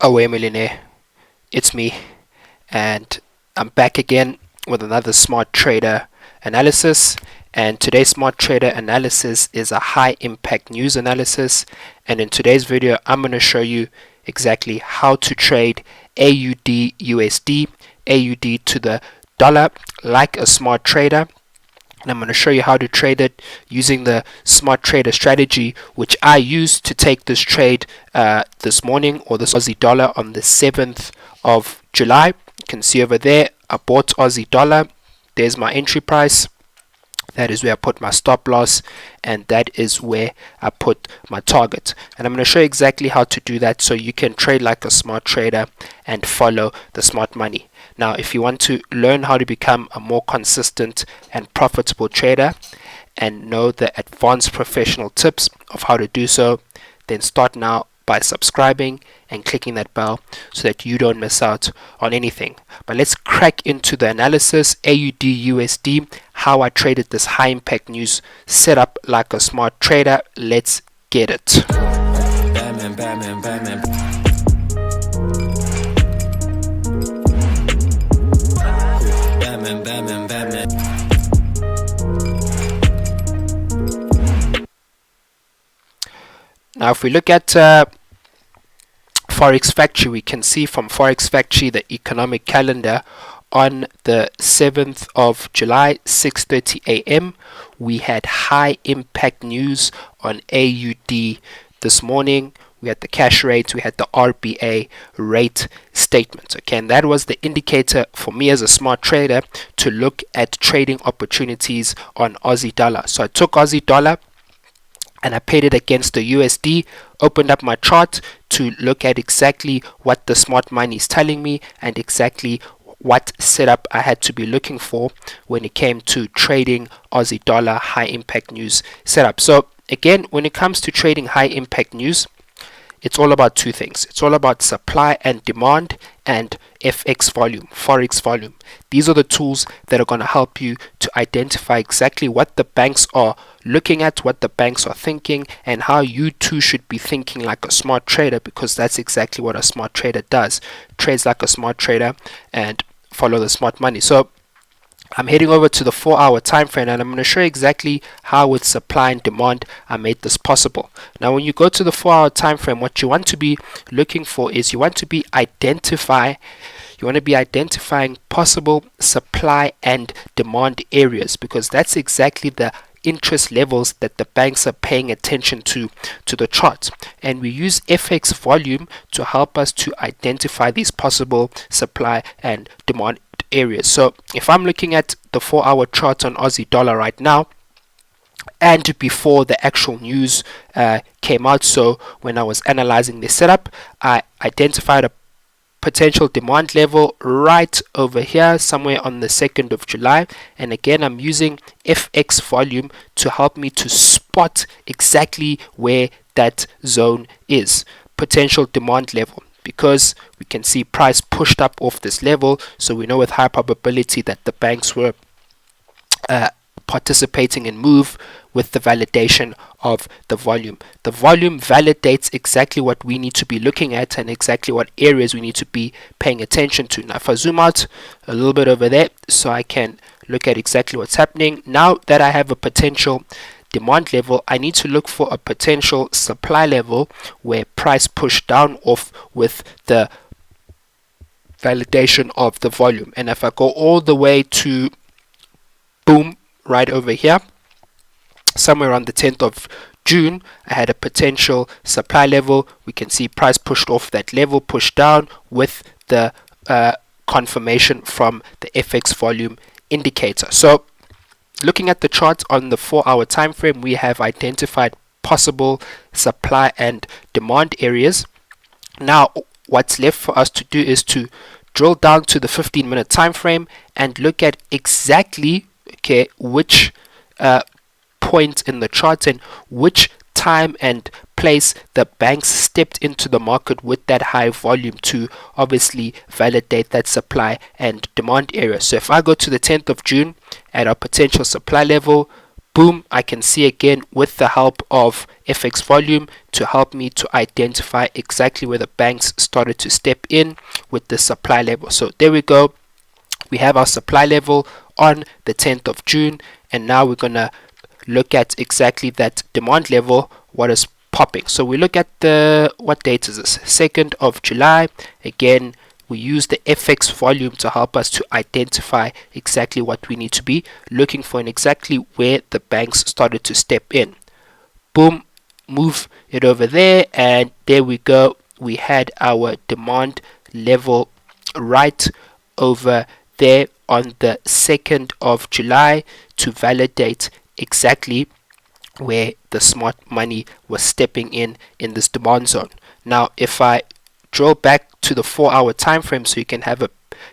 Aweh Millionaire, it's me, and I'm back again with another smart trader analysis. And today's smart trader analysis is a high impact news analysis, and in today's video I'm going to show you exactly how to trade AUD USD, AUD to the dollar like a smart trader. And I'm going to show you how to trade it using the smart trader strategy, which I used to take this trade this morning, or this Aussie dollar, on the 7th of July. You can see over there I bought Aussie dollar. There's my entry price. That is where I put my stop loss, and that is where I put my target. And I'm going to show you exactly how to do that so you can trade like a smart trader and follow the smart money. Now, if you want to learn how to become a more consistent and profitable trader and know the advanced professional tips of how to do so, then start now by subscribing and clicking that bell so that you don't miss out on anything. But let's crack into the analysis. AUD USD, how I traded this high impact news, set up like a smart trader. Let's get it. Batman, Batman, Batman. Batman, Batman, Batman. Now if we look at Forex Factory, we can see from Forex Factory the economic calendar on the 7th of July, 6:30 a.m. we had high impact news on AUD this morning. We had the cash rate, we had the RBA rate statement. Okay, and that was the indicator for me as a smart trader to look at trading opportunities on Aussie dollar. So I took Aussie dollar and I paid it against the USD, opened up my chart to look at exactly what the smart money is telling me and exactly what setup I had to be looking for when it came to trading Aussie dollar high impact news setup. So again, when it comes to trading high impact news, it's all about two things. It's all about supply and demand and FX volume, Forex volume. These are the tools that are going to help you to identify exactly what the banks are looking at, what the banks are thinking, and how you too should be thinking like a smart trader, because that's exactly what a smart trader does. Trades like a smart trader and follow the smart money. So I'm heading over to the 4-hour time frame, and I'm going to show you exactly how with supply and demand I made this possible. Now when you go to the 4-hour time frame, what you want to be looking for is you want to be identifying possible supply and demand areas, because that's exactly the interest levels that the banks are paying attention to the chart. And we use FX volume to help us to identify these possible supply and demand areas. So if I'm looking at the 4-hour chart on Aussie dollar right now, and before the actual news came out, so when I was analyzing the setup, I identified a potential demand level right over here somewhere on the 2nd of July, and again I'm using FX volume to help me to spot exactly where that zone is, potential demand level, because we can see price pushed up off this level, so we know with high probability that the banks were participating in move with the validation of the volume. The volume validates exactly what we need to be looking at and exactly what areas we need to be paying attention to. Now if I zoom out a little bit over there so I can look at exactly what's happening, now that I have a potential demand level, I need to look for a potential supply level where price pushed down off with the validation of the volume. And if I go all the way to boom right over here, somewhere on the 10th of June, I had a potential supply level. We can see price pushed off that level, pushed down with the confirmation from the FX volume indicator. So looking at the chart on the 4-hour time frame, we have identified possible supply and demand areas. Now what's left for us to do is to drill down to the 15-minute time frame and look at exactly which point in the chart and which time and place the banks stepped into the market with that high volume to obviously validate that supply and demand area. So if I go to the 10th of June at our potential supply level, Boom, I can see again with the help of FX volume to help me to identify exactly where the banks started to step in with the supply level. So there we go. We have our supply level on the 10th of June, and now we're going to look at exactly that demand level, what is popping. So we look at the, what date is this? 2nd of July. Again, we use the FX volume to help us to identify exactly what we need to be looking for and exactly where the banks started to step in. Boom, move it over there, and there we go. We had our demand level right over there on the 2nd of July to validate exactly where the smart money was stepping in this demand zone. Now if I draw back to the 4-hour time frame so you can have a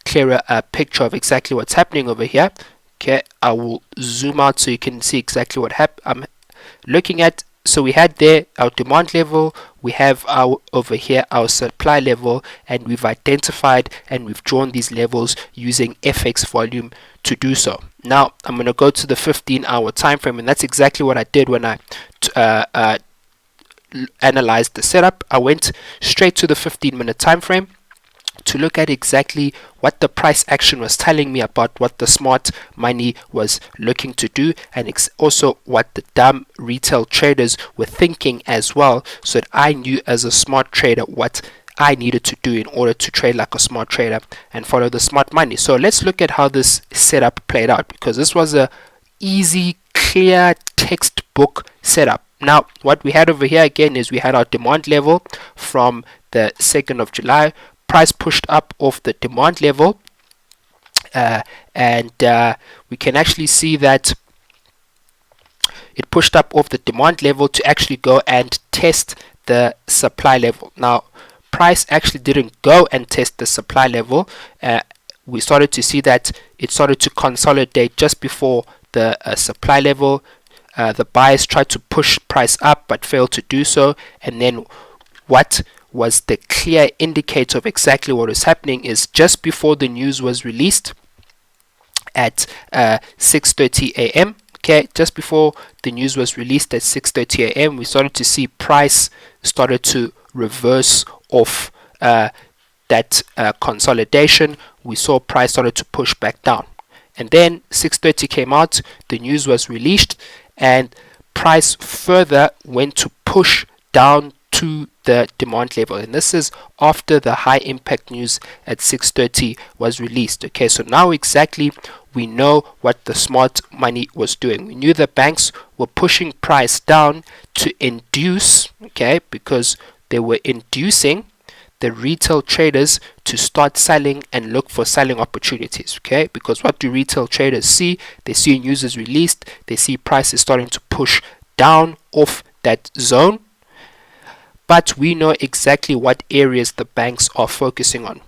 clearer picture of exactly what's happening over here. Okay, I will zoom out so you can see exactly what I'm looking at. So we had there our demand level, we have our over here our supply level, and we've identified and we've drawn these levels using FX volume to do so. Now I'm going to go to the 15-hour time frame, and that's exactly what I did when I analyzed the setup. I went straight to the 15-minute time frame to look at exactly what the price action was telling me about what the smart money was looking to do, and also what the dumb retail traders were thinking as well, so that I knew as a smart trader what I needed to do in order to trade like a smart trader and follow the smart money. So let's look at how this setup played out, because this was a easy, clear textbook setup. Now what we had over here again is we had our demand level from the 2nd of July. Price pushed up off the demand level, and we can actually see that it pushed up off the demand level to actually go and test the supply level. Now price actually didn't go and test the supply level. We started to see that it started to consolidate just before the supply level. The buyers tried to push price up but failed to do so, and then what was the clear indicator of exactly what was happening is just before the news was released at 6:30 a.m. Okay, just before the news was released at 6:30 a.m. we started to see price started to reverse off that consolidation. We saw price started to push back down, and then 6:30 came out, the news was released, and price further went to push down to the demand level, and this is after the high impact news at 6:30 was released. Okay, so now exactly we know what the smart money was doing. We knew the banks were pushing price down to induce, okay, because they were inducing the retail traders to start selling and look for selling opportunities. Okay, because what do retail traders see? They see news is released, they see prices starting to push down off that zone. But we know exactly what areas the banks are focusing on.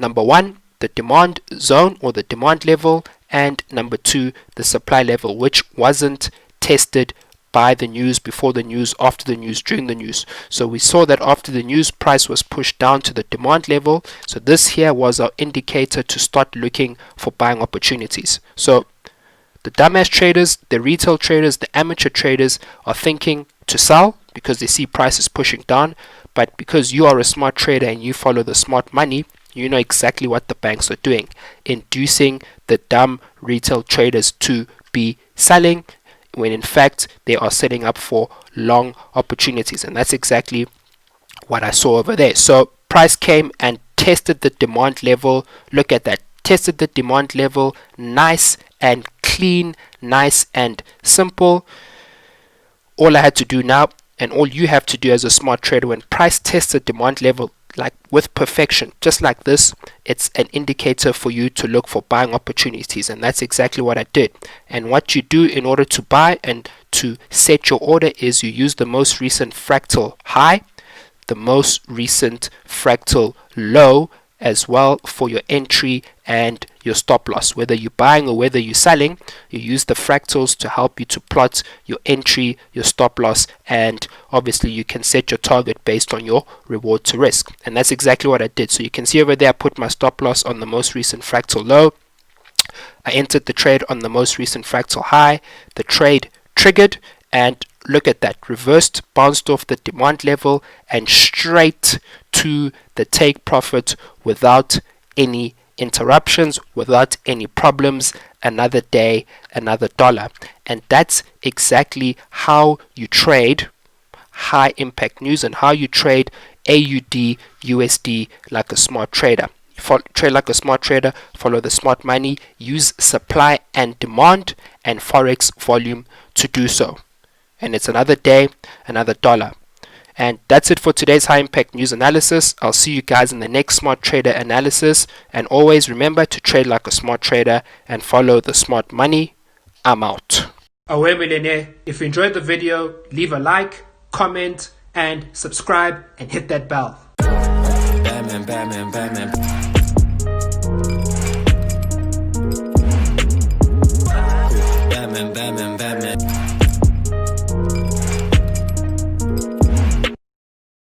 Number one, the demand zone or the demand level, and number two, the supply level, which wasn't tested by the news, before the news, after the news, during the news. So we saw that after the news, price was pushed down to the demand level. So this here was our indicator to start looking for buying opportunities. So the dumbass traders, the retail traders, the amateur traders are thinking to sell because they see prices pushing down. But because you are a smart trader and you follow the smart money, you know exactly what the banks are doing, inducing the dumb retail traders to be selling, when in fact they are setting up for long opportunities. And that's exactly what I saw over there. So price came and tested the demand level. Look at that, tested the demand level, nice and clean, nice and simple. All I had to do now, and all you have to do as a smart trader, when price tests the demand level like with perfection, just like this, it's an indicator for you to look for buying opportunities. And that's exactly what I did. And what you do in order to buy and to set your order is you use the most recent fractal high, the most recent fractal low as well for your entry and your stop loss. Whether you're buying or whether you're selling, you use the fractals to help you to plot your entry, your stop loss, and obviously you can set your target based on your reward to risk. And that's exactly what I did. So you can see over there I put my stop loss on the most recent fractal low. I entered the trade on the most recent fractal high. The trade triggered, and look at that, reversed, bounced off the demand level and straight to the take profit without any interruptions, without any problems. Another day, another dollar. And that's exactly how you trade high impact news and how you trade AUD USD like a smart trader. Trade like a smart trader, follow the smart money, use supply and demand and Forex volume to do so. And it's another day, another dollar. And that's it for today's high impact news analysis. I'll see you guys in the next smart trader analysis. And always remember to trade like a smart trader and follow the smart money. I'm out. Aweh, Millionaire. If you enjoyed the video, leave a like, comment, and subscribe and hit that bell. Batman, Batman, Batman.